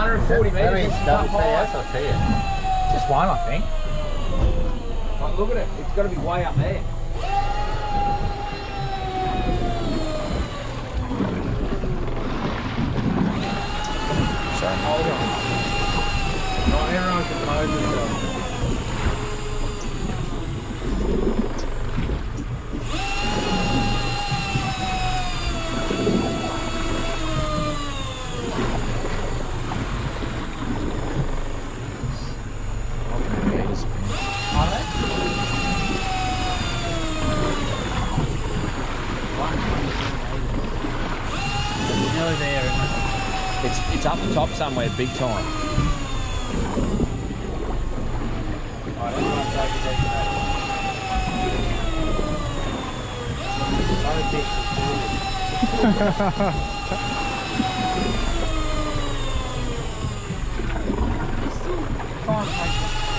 140 metres. That means double TS, I'll tell you. Just one, I think. Like, look at it. It's got to be way up there. Hold on. Not everyone can pose themselves. Nearly there, isn't it? It's up the top somewhere, big time.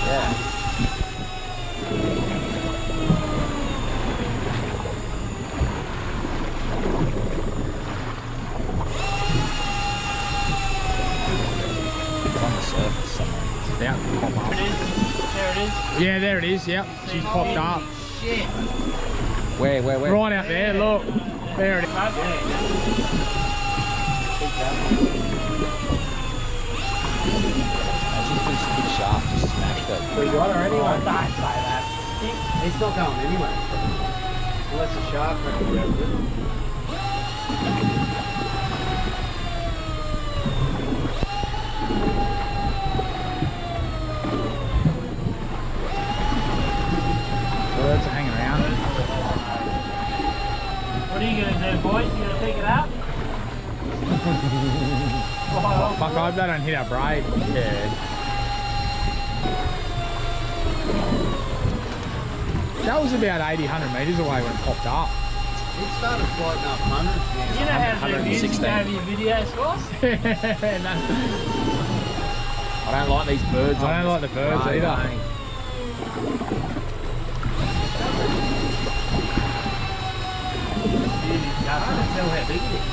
Yeah. About to pop up. There it is. Yeah, there it is. Yep, she's popped up. Shit. Where? Right out there. Look, there it is. Imagine if this big shark just smashed it. We got her anyway. Don't say that. It's not going anyway. Unless the shark reckon grabs it. Birds are hanging around. What are you going to do, boys? You going to pick it up? Oh, fuck, I hope they don't hit our braid. Yeah. That was about 80, 100 metres away when it popped up. It started floating up hundreds now. You know how to do music 116. over your videos, guys? I don't like these birds. I don't like the birds either.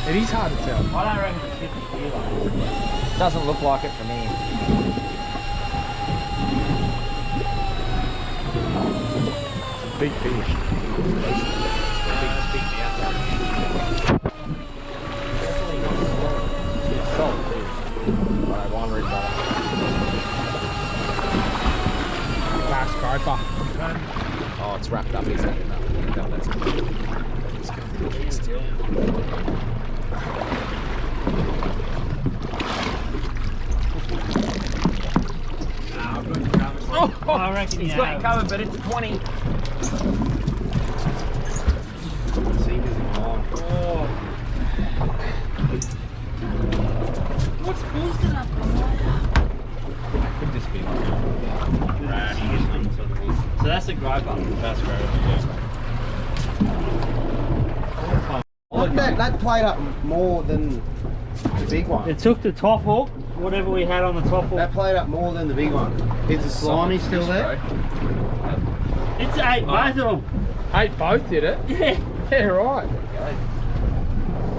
It is hard to tell. I don't reckon it's 50 kilos. Doesn't look like it for me. Big fish. Last groper. Oh, it's wrapped up, isn't it? No, that's still. I reckon He's got it covered, but it's 20. What's boosted up? Could just be like So that's a groper. that's great. Look, that played up more than the big one. It took the top hook, whatever we had on the top hook. That played up more than the big one. Is the slimy still there? It's 8, both of them. 8 both did it? Yeah. Yeah, right.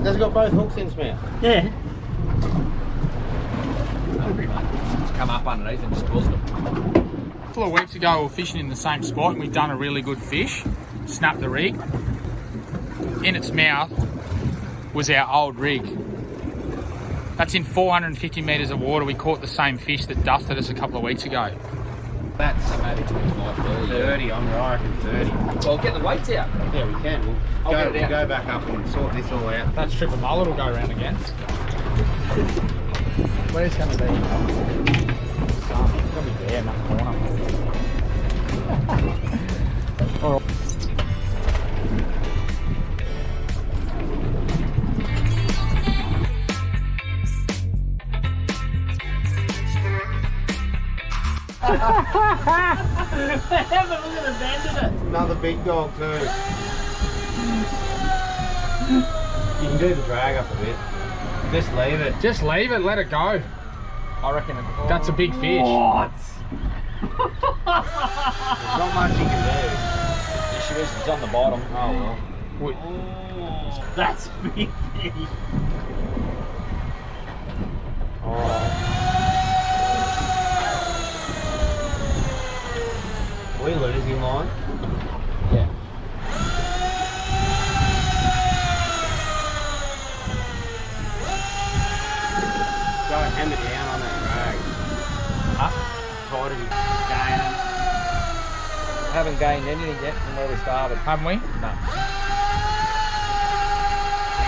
Has it got both hooks in its mouth? Yeah. Just come up underneath and just buzzed them. A couple of weeks ago we were fishing in the same spot and we'd done a really good fish. Snapped the rig. In its mouth was our old rig. That's in 450 metres of water. We caught the same fish that dusted us a couple of weeks ago. That's So maybe 25, 30. 30, I reckon 30. Well, get the weights out. Yeah, we can. I'll We'll get it out. go back up and sort this all out. That strip of mullet will go around again. Where's it going to be? It's going to be there in that corner. All right. Have a look at the bend of it. Another big dog too. You can do the drag up a bit. Just leave it. Just leave it, let it go. I reckon it, That's a big fish. What? There's not much you can issue is it's on the bottom. do. Oh well. Oh, that's big fish. Oh. hammer down on that drag. Huh? Tighter you Gaining. Haven't gained anything yet from where we started. Haven't we? No.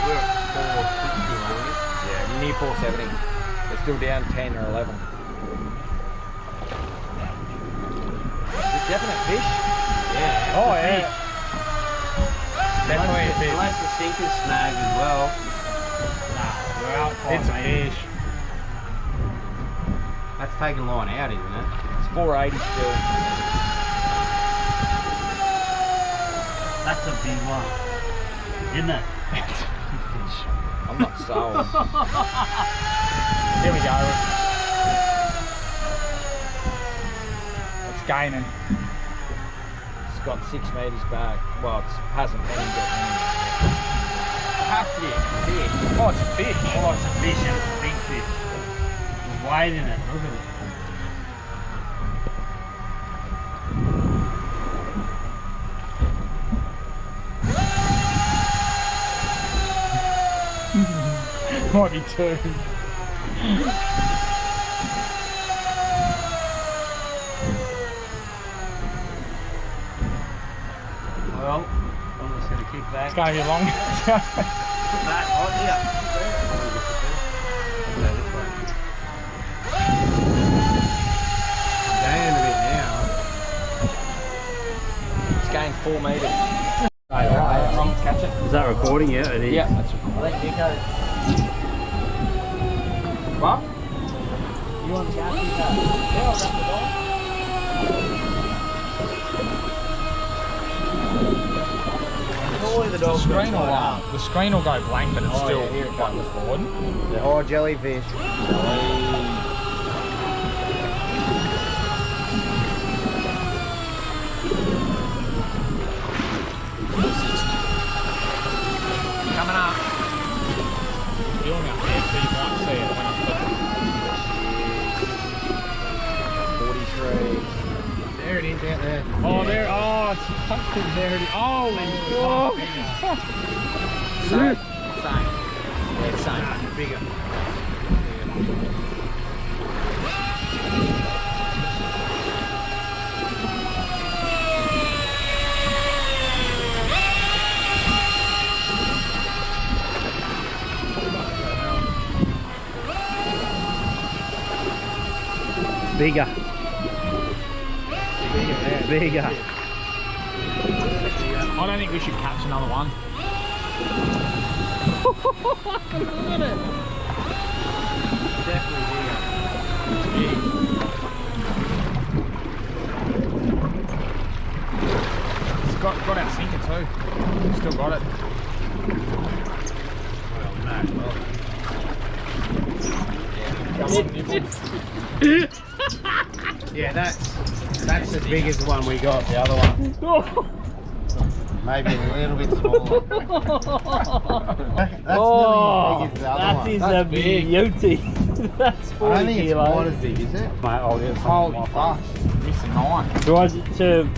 We're at 460, aren't we? Yeah, near 470. We're still down 10 or 11. It's a definite fish. Yeah. Oh yeah. Definitely a fish. Unless the sinker's snagged as well. Nah, we're out 5 It's a meters. fish. That's taking line out, isn't it? It's 480 still. That's a big one. Isn't it? I'm not sold. Here we go. It's gaining. It's got 6 metres back. Well, it hasn't even got any. Half fish. Oh, it's a fish. Oh, it's a fish and it's a big fish. There's weight in it. Look at it. Might be 2. Well, I'm just going to kick back. It's going to be long. That on here. Down a bit now. It's gained 4 metres. Alright, catch it. Is that recording? Yeah, it is. Yeah, that's right. What? You want to catch it? Yeah, I'll wrap it on. Surely the dog's The screen will go blank, but it's still yeah, here it quite comes. recording. Oh, jellyfish. Coming up. Feeling up there, so you might see it when I 43. There it is out there. Oh, there. Oh, it's fucking there. It is. Holy fuck. Same. Yeah, same. Bigger. Bigger. Bigger. I don't think we should catch another one. Definitely bigger. It's big. It's got our sinker too. Still got it. Well, no. Come on, nibble. Yeah, that's as big as the one we got. The other one, maybe a little bit smaller. That's nearly as big as the other that one. is That's a big. beauty. That's 40 I don't think it's kilos. quite as big, is it? Mate, I'll get some Holy off. fuck. Missing 9. Do I to